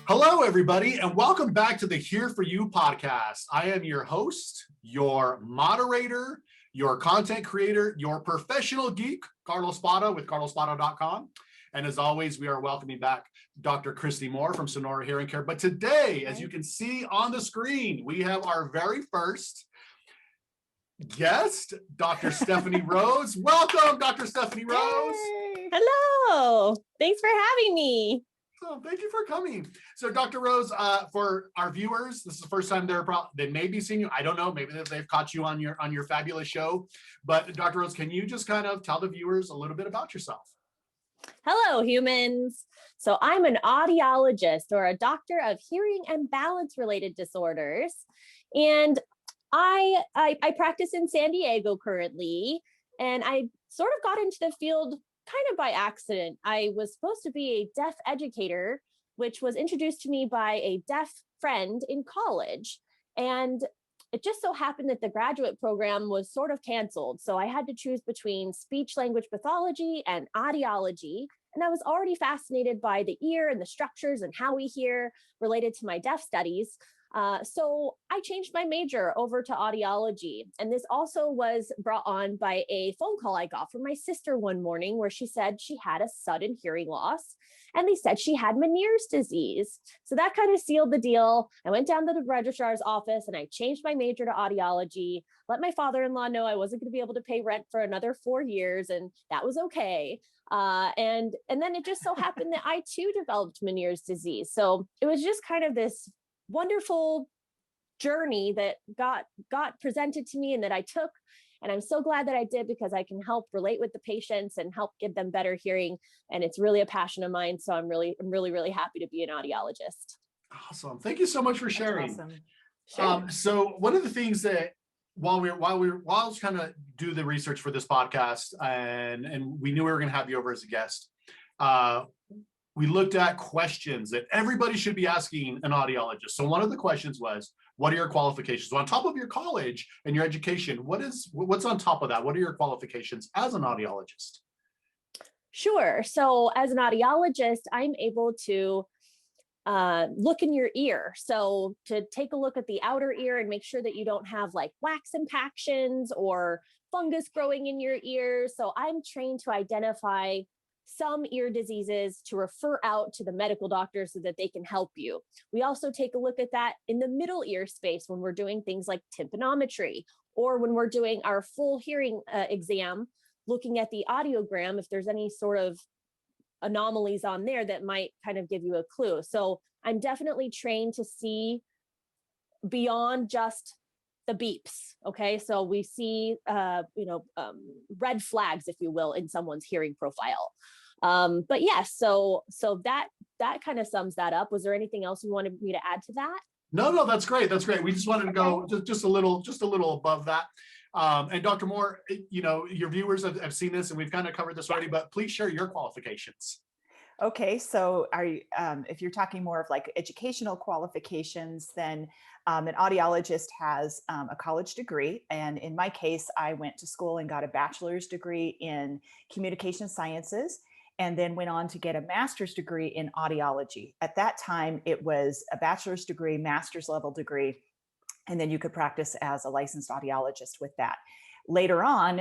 Hello, everybody, and welcome back to the Here For You podcast. I am your host, your moderator, your content creator, your professional geek, Carlsbad with carlsbad.com. And as always, we are welcoming back Dr. Cristi Moore from Sonora Hearing Care. But today, as you can see on the screen, we have our very first guest, Dr. Stephani Rose. Welcome, Dr. Stephani Rose. Yay. Hello. Thanks for having me. So thank you for coming. So Dr. Rose, for our viewers, this is the first time they may be seeing you. I don't know, maybe they've caught you on your fabulous show. But Dr. Rose, can you just kind of tell the viewers a little bit about yourself? Hello, humans. So I'm an audiologist, or a doctor of hearing and balance related disorders. And I practice in San Diego currently, and I sort of got into the field kind of by accident. I was supposed to be a deaf educator, which was introduced to me by a deaf friend in college. And it just so happened that the graduate program was sort of canceled. So I had to choose between speech language pathology and audiology. And I was already fascinated by the ear and the structures and how we hear related to my deaf studies. So I changed my major over to audiology. And this also was brought on by a phone call I got from my sister one morning, where she said she had a sudden hearing loss, and they said she had Meniere's disease. So that kind of sealed the deal. I went down to the registrar's office and I changed my major to audiology, let my father-in-law know I wasn't going to be able to pay rent for another 4 years, and that was okay. And then it just so happened that I too developed Meniere's disease. So it was just kind of this wonderful journey that got presented to me and that I took. And I'm so glad that I did, because I can help relate with the patients and help give them better hearing. And it's really a passion of mine. So I'm really happy to be an audiologist. Awesome. Thank you so much for sharing. Awesome. Sure. So one of the things that while I was trying to do the research for this podcast, and we knew we were going to have you over as a guest, we looked at questions that everybody should be asking an audiologist. So one of the questions was, what are your qualifications? So on top of your college and your education, what's on top of that? What are your qualifications as an audiologist? Sure. So as an audiologist, I'm able to look in your ear. So to take a look at the outer ear and make sure that you don't have like wax impactions or fungus growing in your ear. So I'm trained to identify some ear diseases to refer out to the medical doctor so that they can help you. We also take a look at that in the middle ear space when we're doing things like tympanometry, or when we're doing our full hearing exam, looking at the audiogram, if there's any sort of anomalies on there that might kind of give you a clue. So I'm definitely trained to see beyond just the beeps. Okay. So we see, red flags, if you will, in someone's hearing profile. But yes, so that kind of sums that up. Was there anything else you wanted me to add to that? No, that's great. That's great. We just wanted to go just a little above that. And Dr. Moore, your viewers have seen this, and we've kind of covered this already, but please share your qualifications. Okay, so if you're talking more of like educational qualifications, then an audiologist has a college degree. And in my case, I went to school and got a bachelor's degree in communication sciences, and then went on to get a master's degree in audiology. At that time, it was a bachelor's degree, master's level degree, and then you could practice as a licensed audiologist with that. Later on,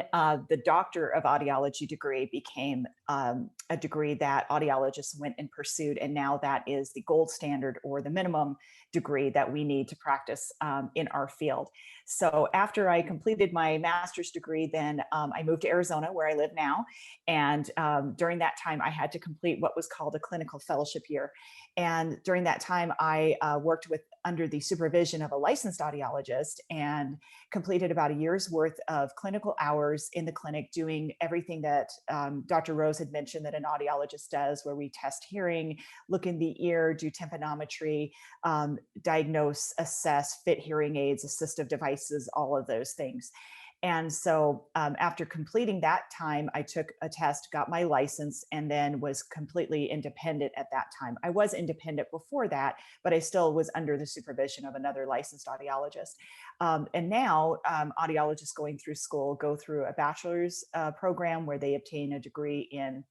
the Doctor of Audiology degree became a degree that audiologists went and pursued, and now that is the gold standard, or the minimum degree that we need to practice in our field. So after I completed my master's degree, then I moved to Arizona, where I live now. And during that time, I had to complete what was called a clinical fellowship year. And during that time, I worked under the supervision of a licensed audiologist, and completed about a year's worth of clinical hours in the clinic, doing everything that Dr. Rose had mentioned that an audiologist does, where we test hearing, look in the ear, do tympanometry, diagnose, assess, fit hearing aids, assistive devices, all of those things. And so after completing that time, I took a test, got my license, and then was completely independent at that time. I was independent before that, but I still was under the supervision of another licensed audiologist. And now audiologists going through school go through a bachelor's program where they obtain a degree in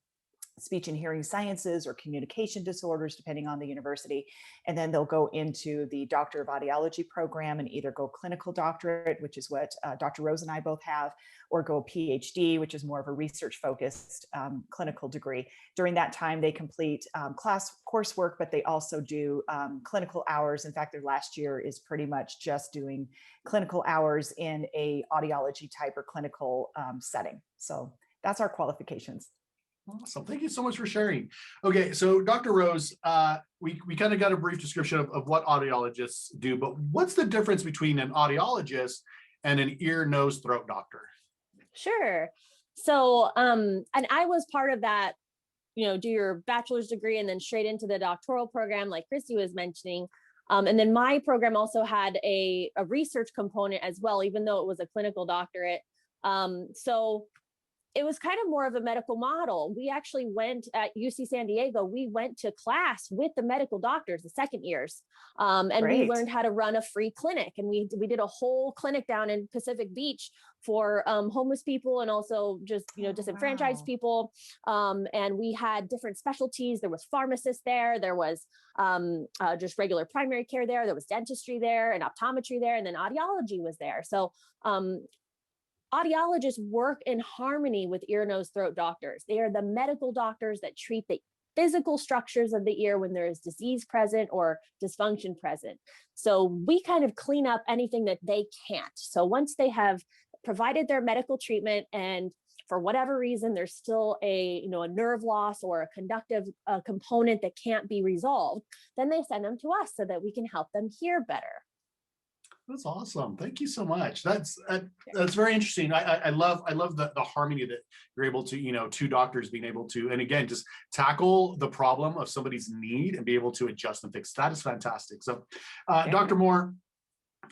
speech and hearing sciences or communication disorders, depending on the university. And then they'll go into the Doctor of Audiology program and either go clinical doctorate, which is what Dr. Rose and I both have, or go PhD, which is more of a research focused clinical degree. During that time, they complete coursework, but they also do clinical hours. In fact, their last year is pretty much just doing clinical hours in a audiology type or clinical setting. So that's our qualifications. Awesome. Thank you so much for sharing. Okay, so Dr. Rose, we kind of got a brief description of what audiologists do, but what's the difference between an audiologist and an ear, nose, throat doctor? Sure. So, and I was part of that, do your bachelor's degree and then straight into the doctoral program, like Cristi was mentioning. And then my program also had a research component as well, even though it was a clinical doctorate. So it was kind of more of a medical model. We actually went at UC San Diego, we went to class with the medical doctors, the second years. And Great. we learned how to run a free clinic. And we did a whole clinic down in Pacific Beach for homeless people and also just, disenfranchised people. And we had different specialties. There was pharmacists there. There was just regular primary care there. There was dentistry there and optometry there. And then audiology was there. So audiologists work in harmony with ear, nose, throat doctors. They are the medical doctors that treat the physical structures of the ear when there is disease present or dysfunction present. So we kind of clean up anything that they can't. So once they have provided their medical treatment and for whatever reason, there's still a nerve loss or a conductive component that can't be resolved, then they send them to us so that we can help them hear better. That's awesome. Thank you so much. That's very interesting. I love the harmony that you're able to, two doctors being able to, and again, just tackle the problem of somebody's need and be able to adjust and fix. That is fantastic. So, Dr. Moore,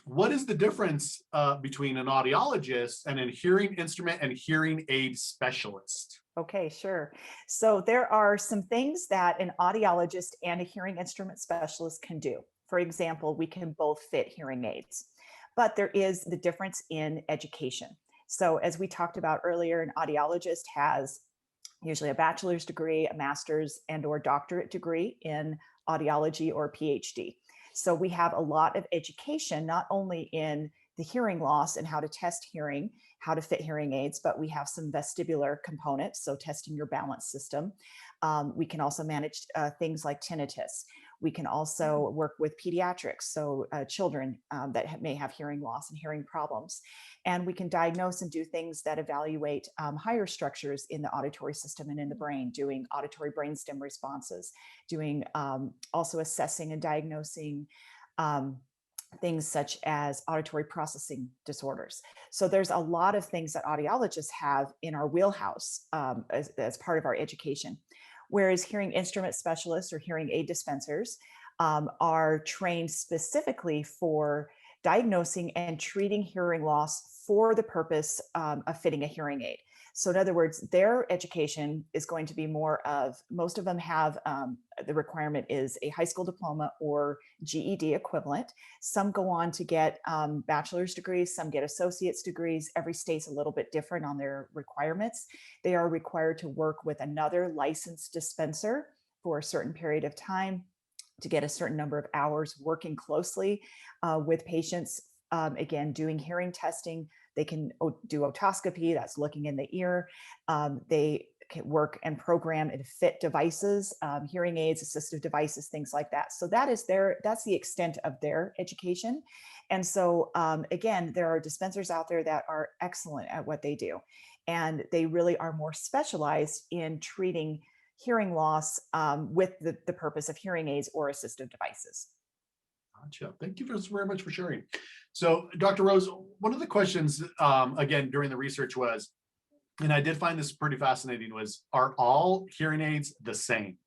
what is the difference between an audiologist and a hearing instrument and hearing aid specialist? Okay, sure. So there are some things that an audiologist and a hearing instrument specialist can do. For example, we can both fit hearing aids, but there is the difference in education. So as we talked about earlier, an audiologist has usually a bachelor's degree, a master's and/or doctorate degree in audiology or PhD. So we have a lot of education, not only in the hearing loss and how to test hearing, how to fit hearing aids, but we have some vestibular components, so testing your balance system. We can also manage things like tinnitus. We can also work with pediatrics, so children that may have hearing loss and hearing problems. And we can diagnose and do things that evaluate higher structures in the auditory system and in the brain, doing auditory brainstem responses, doing also assessing and diagnosing things such as auditory processing disorders. So there's a lot of things that audiologists have in our wheelhouse as part of our education. Whereas hearing instrument specialists or hearing aid dispensers are trained specifically for diagnosing and treating hearing loss for the purpose of fitting a hearing aid. So in other words, their education is going to be more of, most of them have, the requirement is a high school diploma or GED equivalent. Some go on to get bachelor's degrees, some get associate's degrees. Every state's a little bit different on their requirements. They are required to work with another licensed dispenser for a certain period of time to get a certain number of hours working closely with patients, again, doing hearing testing. They can do otoscopy, that's looking in the ear. They can work and program and fit devices, hearing aids, assistive devices, things like that. So that's the extent of their education. And so again, there are dispensers out there that are excellent at what they do. And they really are more specialized in treating hearing loss with the purpose of hearing aids or assistive devices. Gotcha. Thank you very much for sharing. So, Dr. Rose, one of the questions, again, during the research was, and I did find this pretty fascinating, was, are all hearing aids the same?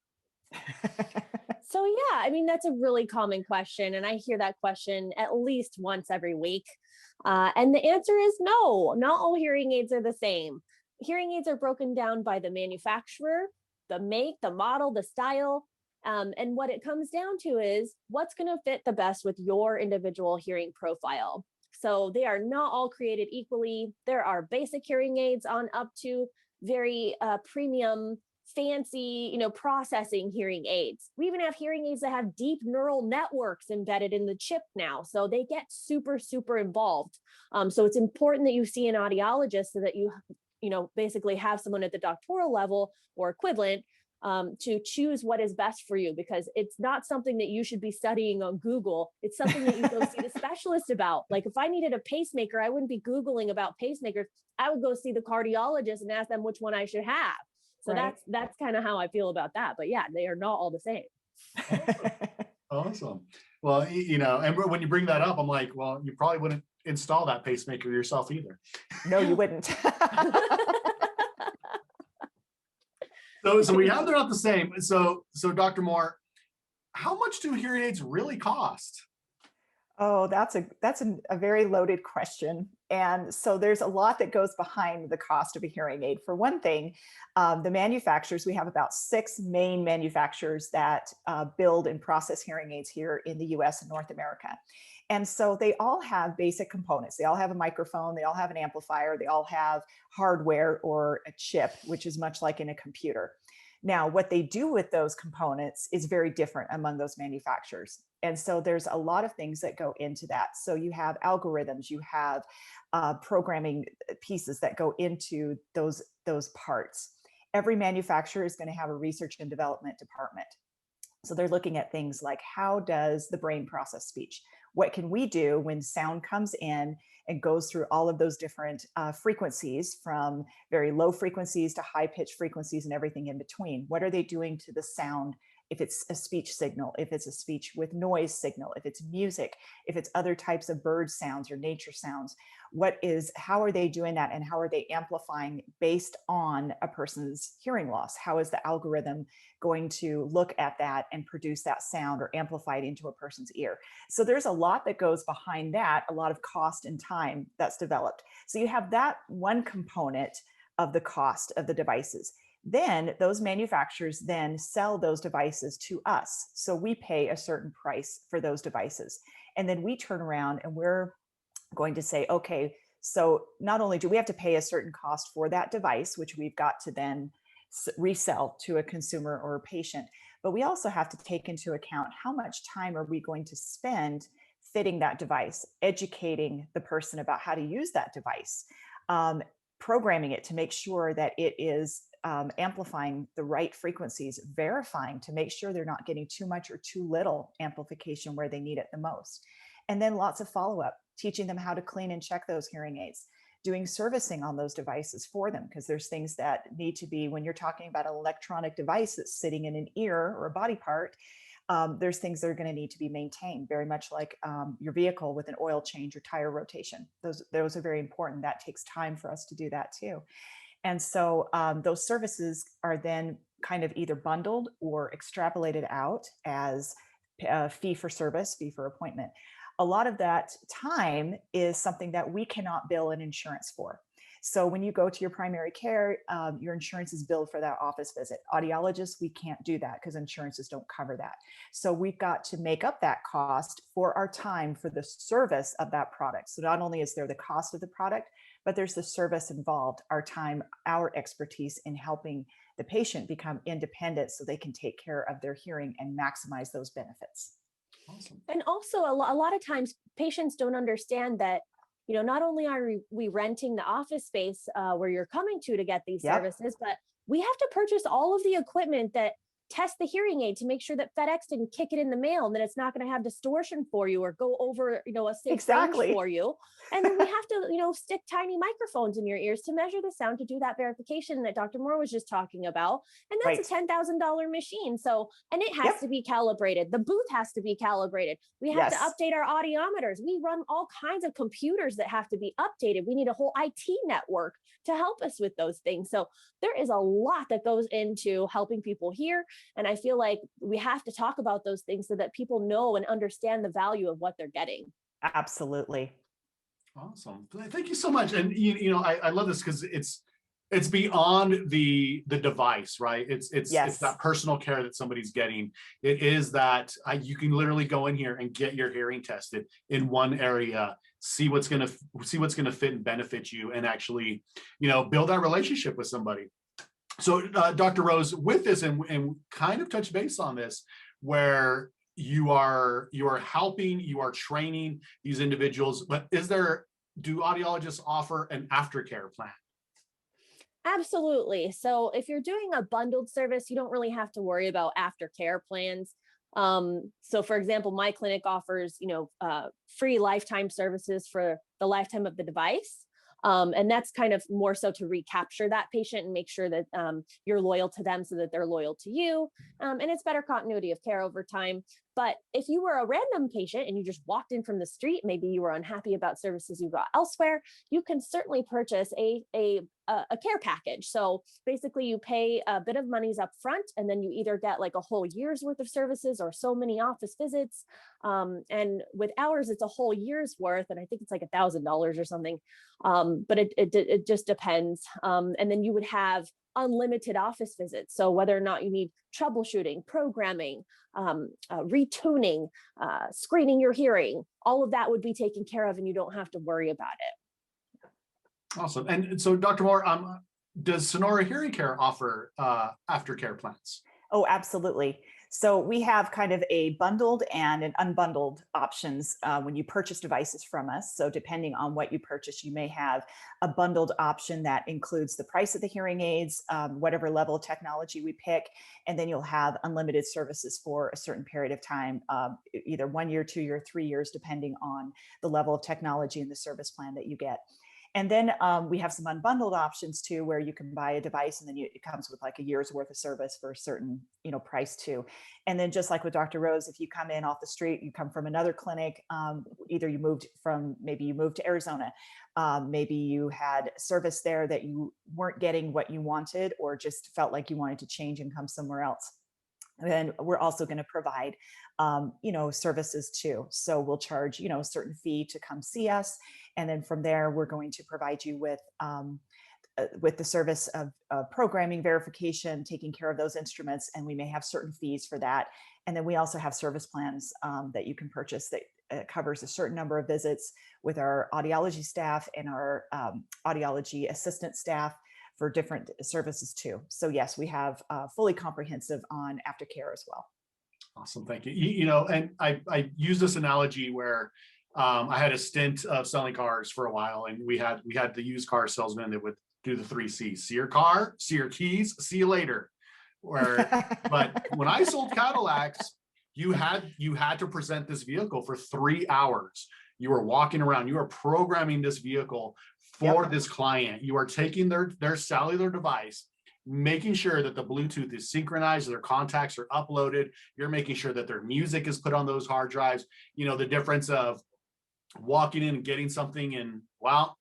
So yeah, I mean, that's a really common question. And I hear that question at least once every week. And the answer is no, not all hearing aids are the same. Hearing aids are broken down by the manufacturer, the make, the model, the style. And what it comes down to is what's going to fit the best with your individual hearing profile. So they are not all created equally. There are basic hearing aids on up to very premium fancy, processing hearing aids. We even have hearing aids that have deep neural networks embedded in the chip now. So they get super, super involved. So it's important that you see an audiologist so that you basically have someone at the doctoral level or equivalent to choose what is best for you, because it's not something that you should be studying on Google. It's something that you go see the specialist about. Like if I needed a pacemaker, I wouldn't be Googling about pacemakers. I would go see the cardiologist and ask them which one I should have. So Right. that's kind of how I feel about that. But yeah, they are not all the same. Awesome. Well, and when you bring that up, I'm like, well, you probably wouldn't install that pacemaker yourself either. No, you wouldn't. So we have they're not the same. So Dr. Moore, how much do hearing aids really cost? Oh, that's a very loaded question. And so there's a lot that goes behind the cost of a hearing aid. For one thing, the manufacturers, we have about 6 main manufacturers that build and process hearing aids here in the US and North America. And so they all have basic components. They all have a microphone, they all have an amplifier, they all have hardware or a chip, which is much like in a computer. Now, what they do with those components is very different among those manufacturers. And so there's a lot of things that go into that. So you have algorithms, you have programming pieces that go into those parts. Every manufacturer is going to have a research and development department. So they're looking at things like, how does the brain process speech? What can we do when sound comes in and goes through all of those different frequencies, from very low frequencies to high pitch frequencies and everything in between? What are they doing to the sound? If it's a speech signal, if it's a speech with noise signal, if it's music, if it's other types of bird sounds or nature sounds, how are they doing that, and how are they amplifying based on a person's hearing loss? How is the algorithm going to look at that and produce that sound or amplify it into a person's ear? So there's a lot that goes behind that, a lot of cost and time that's developed. So you have that one component of the cost of the devices. Then those manufacturers then sell those devices to us. So we pay a certain price for those devices. And then we turn around and we're going to say, okay, so not only do we have to pay a certain cost for that device, which we've got to then resell to a consumer or a patient, but we also have to take into account how much time are we going to spend fitting that device, educating the person about how to use that device, programming it to make sure that it is amplifying the right frequencies, verifying to make sure they're not getting too much or too little amplification where they need it the most. And then lots of follow-up, teaching them how to clean and check those hearing aids, doing servicing on those devices for them, because there's things that need to be, when you're talking about an electronic device that's sitting in an ear or a body part, there's things that are going to need to be maintained, very much like your vehicle with an oil change or tire rotation. Those are very important. That takes time for us to do that too. And so those services are then kind of either bundled or extrapolated out as fee for service, fee for appointment. A lot of that time is something that we cannot bill an insurance for. So when you go to your primary care, your insurance is billed for that office visit. Audiologists, we can't do that because insurances don't cover that. So we've got to make up that cost for our time for the service of that product. So not only is there the cost of the product, but there's the service involved, our time, our expertise in helping the patient become independent so they can take care of their hearing and maximize those benefits. Awesome. And also a lot of times patients don't understand that, not only are we renting the office space where you're coming to get these services, but we have to purchase all of the equipment that test the hearing aid to make sure that FedEx didn't kick it in the mail and that it's not going to have distortion for you or go over, a safe range for you. And then we have to, stick tiny microphones in your ears to measure the sound, to do that verification that Dr. Moore was just talking about. And that's a $10,000 machine. So, and it has to be calibrated. The booth has to be calibrated. We have to update our audiometers. We run all kinds of computers that have to be updated. We need a whole IT network to help us with those things. So there is a lot that goes into helping people hear. And I feel like we have to talk about those things so that people know and understand the value of what they're getting. Absolutely. Awesome. Thank you so much. And I love this because it's beyond the device, right? It's that personal care that somebody's getting. It is that you can literally go in here and get your hearing tested in one area, see what's gonna fit and benefit you, and actually, build that relationship with somebody. So Dr. Rose, with this, and kind of touch base on this, where you are helping, you are training these individuals, but do audiologists offer an aftercare plan? Absolutely. So if you're doing a bundled service, you don't really have to worry about aftercare plans. So for example, my clinic offers, free lifetime services for the lifetime of the device. And that's kind of more so to recapture that patient and make sure that you're loyal to them so that they're loyal to you. And it's better continuity of care over time. But if you were a random patient and you just walked in from the street, maybe you were unhappy about services you got elsewhere, you can certainly purchase a care package. So basically you pay a bit of monies up front, and then you either get like a whole year's worth of services or so many office visits. And with ours, it's a whole year's worth. And I think it's like $1,000 or something. But it just depends. And then you would have unlimited office visits. So whether or not you need troubleshooting, programming, retuning, screening your hearing, all of that would be taken care of and you don't have to worry about it. Awesome. And so Dr. Moore, does Sonora Hearing Care offer aftercare plans? Oh, absolutely. So we have kind of a bundled and an unbundled options when you purchase devices from us. So depending on what you purchase, you may have a bundled option that includes the price of the hearing aids, whatever level of technology we pick, and then you'll have unlimited services for a certain period of time, either 1 year, 2 year, 3 years, depending on the level of technology and the service plan that you get. And then we have some unbundled options too, where you can buy a device and then it comes with like a year's worth of service for a certain, price too. And then just like with Dr. Rose, if you come in off the street, you come from another clinic, either maybe you moved to Arizona, maybe you had service there that you weren't getting what you wanted, or just felt like you wanted to change and come somewhere else. And then we're also going to provide, services too. So we'll charge, a certain fee to come see us. And then from there, we're going to provide you with the service of programming, verification, taking care of those instruments. And we may have certain fees for that. And then we also have service plans that you can purchase that covers a certain number of visits with our audiology staff and our audiology assistant staff for different services too. So yes, we have fully comprehensive on aftercare as well. Awesome, thank you. And I use this analogy where I had a stint of selling cars for a while, and we had the used car salesman that would do the 3 C's: see your car, see your keys, see you later. But when I sold Cadillacs, you had to present this vehicle for 3 hours. You were walking around, you are programming this vehicle for this client. You are taking their cellular device, making sure that the Bluetooth is synchronized, their contacts are uploaded. You're making sure that their music is put on those hard drives. The difference of walking in and getting something and, well,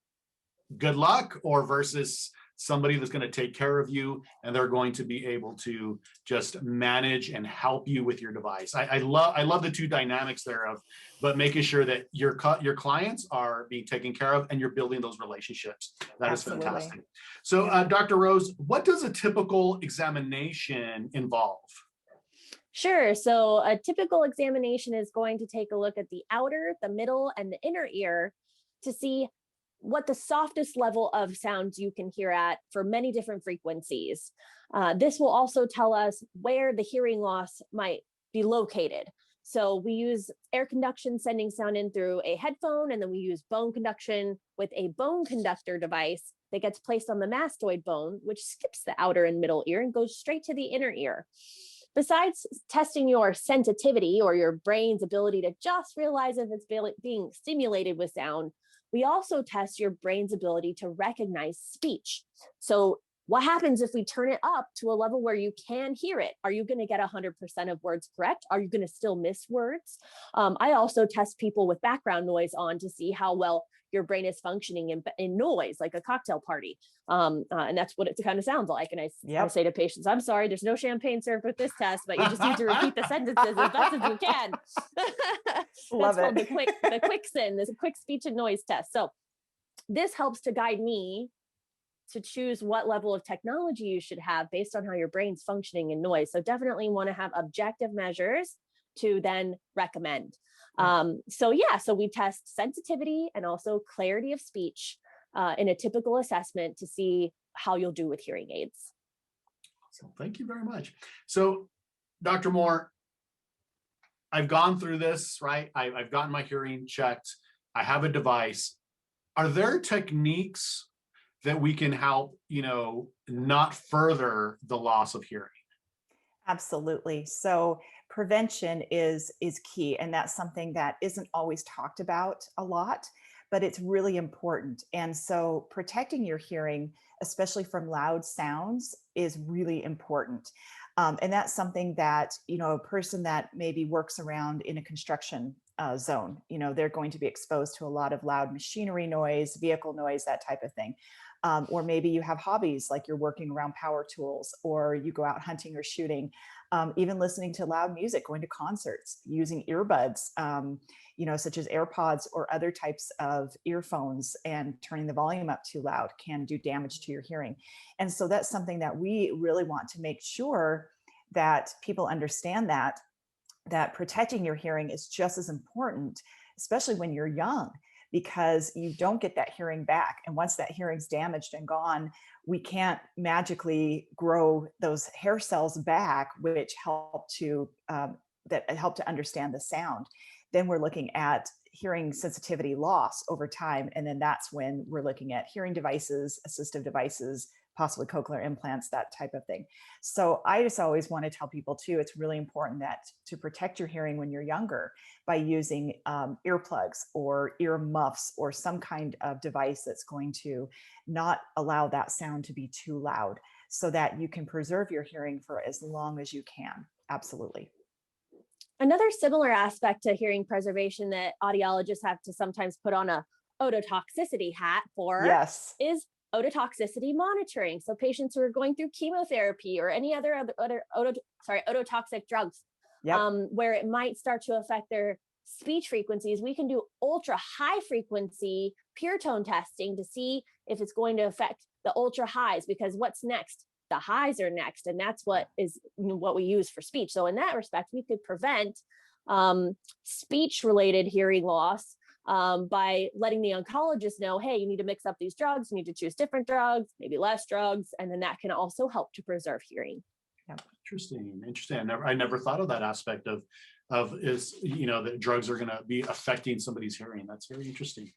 good luck, or versus somebody that's going to take care of you and they're going to be able to just manage and help you with your device. I love the two dynamics thereof, but making sure that your clients are being taken care of and you're building those relationships. That Absolutely. Is fantastic. So Dr. Rose, what does a typical examination involve? Sure. So a typical examination is going to take a look at the outer, the middle, and the inner ear to see what the softest level of sounds you can hear at for many different frequencies. This will also tell us where the hearing loss might be located. So we use air conduction sending sound in through a headphone, and then we use bone conduction with a bone conductor device that gets placed on the mastoid bone, which skips the outer and middle ear and goes straight to the inner ear. Besides testing your sensitivity or your brain's ability to just realize if it's being stimulated with sound, we also test your brain's ability to recognize speech. So what happens if we turn it up to a level where you can hear it? Are you going to get 100% of words correct? Are you going to still miss words? I also test people with background noise on to see how well your brain is functioning in noise, like a cocktail party. And that's what it kind of sounds like. And I say to patients, I'm sorry, there's no champagne served with this test, but you just need to repeat the sentences as best as you can. Love That's it. called the quick SIN, this quick speech and noise test. So this helps to guide me to choose what level of technology you should have based on how your brain's functioning in noise. So definitely want to have objective measures to then recommend. So we test sensitivity and also clarity of speech in a typical assessment to see how you'll do with hearing aids. So thank you very much. So, Dr. Moore, I've gone through this, right? I've gotten my hearing checked. I have a device. Are there techniques that we can help, not further the loss of hearing? Absolutely. So prevention is key, and that's something that isn't always talked about a lot, but it's really important. And so protecting your hearing, especially from loud sounds, is really important. And that's something that, a person that maybe works around in a construction zone, they're going to be exposed to a lot of loud machinery noise, vehicle noise, that type of thing. Or maybe you have hobbies like you're working around power tools, or you go out hunting or shooting, even listening to loud music, going to concerts, using earbuds, such as AirPods or other types of earphones, and turning the volume up too loud can do damage to your hearing. And so that's something that we really want to make sure that people understand, that protecting your hearing is just as important, especially when you're young, because you don't get that hearing back. And once that hearing's damaged and gone, we can't magically grow those hair cells back, which help to understand the sound. Then we're looking at hearing sensitivity loss over time. And then that's when we're looking at hearing devices, assistive devices, possibly cochlear implants, that type of thing. So I just always want to tell people too, it's really important that to protect your hearing when you're younger by using earplugs or ear muffs or some kind of device that's going to not allow that sound to be too loud, so that you can preserve your hearing for as long as you can. Absolutely. Another similar aspect to hearing preservation that audiologists have to sometimes put on a ototoxicity hat for Yes. is ototoxicity monitoring. So patients who are going through chemotherapy or any other ototoxic drugs, Yep. where it might start to affect their speech frequencies, we can do ultra high frequency pure tone testing to see if it's going to affect the ultra highs, because what's next? The highs are next, and that's what we use for speech. So in that respect, we could prevent speech related hearing loss by letting the oncologist know, hey, you need to mix up these drugs, you need to choose different drugs, maybe less drugs, and then that can also help to preserve hearing. Interesting. I never thought of that aspect of that drugs are going to be affecting somebody's hearing. That's very interesting.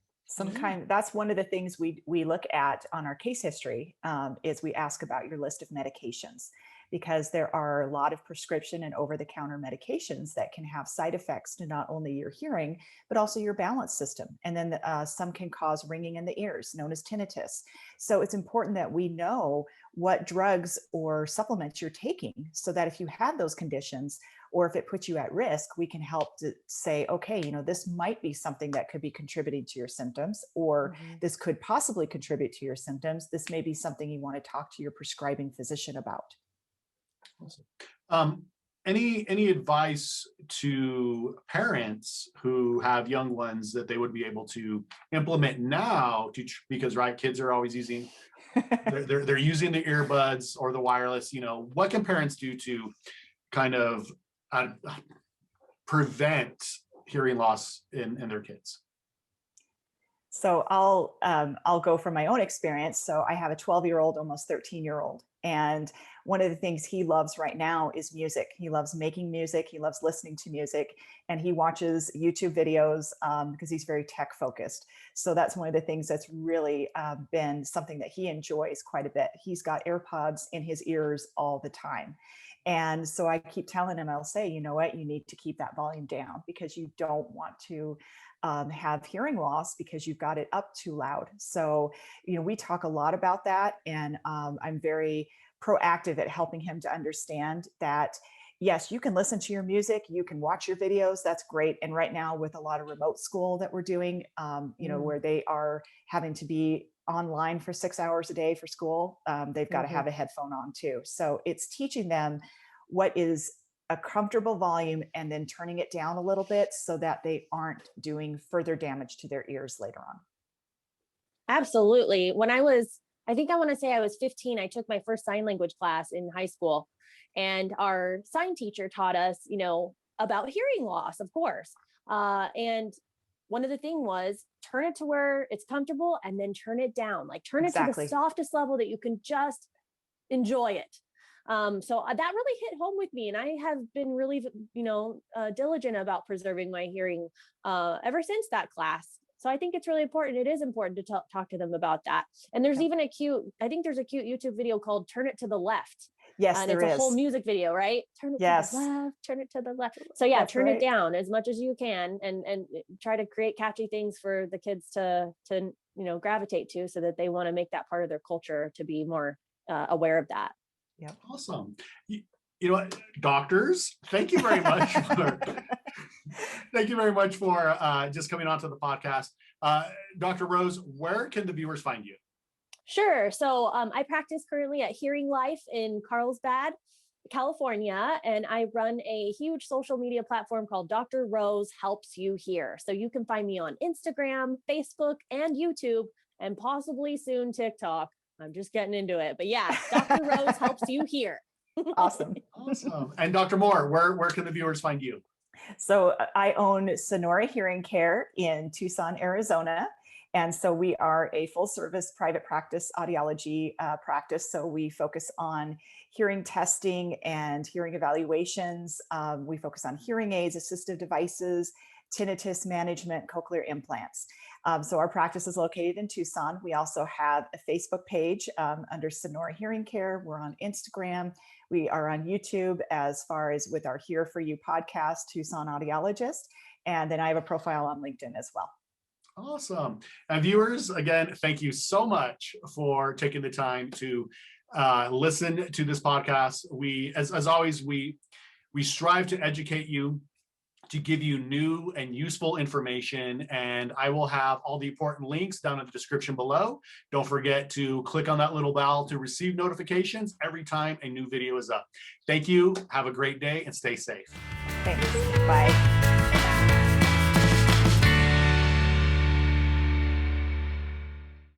That's one of the things we look at on our case history, is we ask about your list of medications, because there are a lot of prescription and over-the-counter medications that can have side effects to not only your hearing, but also your balance system. And then some can cause ringing in the ears, known as tinnitus. So it's important that we know what drugs or supplements you're taking, so that if you have those conditions, or if it puts you at risk, we can help to say, okay, this might be something that could be contributing to your symptoms, or this could possibly contribute to your symptoms. This may be something you want to talk to your prescribing physician about. Awesome. Any advice to parents who have young ones that they would be able to implement now because kids are always using they're using the earbuds or the wireless. What can parents do to kind of prevent hearing loss in their kids? So I'll go from my own experience. So I have a 12-year-old, almost 13-year-old. And one of the things he loves right now is music. He loves making music. He loves listening to music, and he watches YouTube videos because he's very tech focused. So that's one of the things that's really been something that he enjoys quite a bit. He's got AirPods in his ears all the time. And so I keep telling him, I'll say, you know what, you need to keep that volume down, because you don't want to have hearing loss because you've got it up too loud. So, we talk a lot about that, and I'm very proactive at helping him to understand that, yes, you can listen to your music, you can watch your videos, that's great. And right now with a lot of remote school that we're doing, where they are having to be online for 6 hours a day for school, they've got to have a headphone on too. So it's teaching them what is a comfortable volume, and then turning it down a little bit so that they aren't doing further damage to their ears later on. Absolutely. When I want to say I was 15, I took my first sign language class in high school, and our sign teacher taught us, about hearing loss, of course. And one of the things was turn it to where it's comfortable, and then turn it down, turn it to the softest level that you can just enjoy it. So that really hit home with me, and I have been really, diligent about preserving my hearing ever since that class. So I think it's really important. It is important to talk to them about that. And there's even I think there's a cute YouTube video called "Turn It to the Left." Yes, and there it's a is. whole music video, right? Turn it Yes. to the left, turn it to the left. So yeah, That's turn right. it down as much as you can, and try to create catchy things for the kids to gravitate to, so that they want to make that part of their culture, to be more aware of that. Yep. Awesome. You know what, doctors, thank you very much for thank you very much for just coming onto the podcast. Dr. Rose, where can the viewers find you? Sure. So I practice currently at Hearing Life in Carlsbad, California, and I run a huge social media platform called Dr. Rose Helps You Hear. So you can find me on Instagram, Facebook, and YouTube, and possibly soon TikTok. I'm just getting into it. But yeah, Dr. Rose Helps You Hear. Awesome. Awesome. And Dr. Moore, where can the viewers find you? So I own Sonora Hearing Care in Tucson, Arizona. And so we are a full service private practice audiology practice. So we focus on hearing testing and hearing evaluations. We focus on hearing aids, assistive devices, tinnitus management, cochlear implants. So our practice is located in Tucson. We also have a Facebook page under Sonora Hearing Care. We're on Instagram. We are on YouTube, as far as with our Here For You podcast, Tucson Audiologist. And then I have a profile on LinkedIn as well. Awesome. And viewers, again, thank you so much for taking the time to listen to this podcast. We, as always, we strive to educate you, to give you new and useful information. And I will have all the important links down in the description below. Don't forget to click on that little bell to receive notifications every time a new video is up. Thank you. Have a great day and stay safe. Thanks. Bye.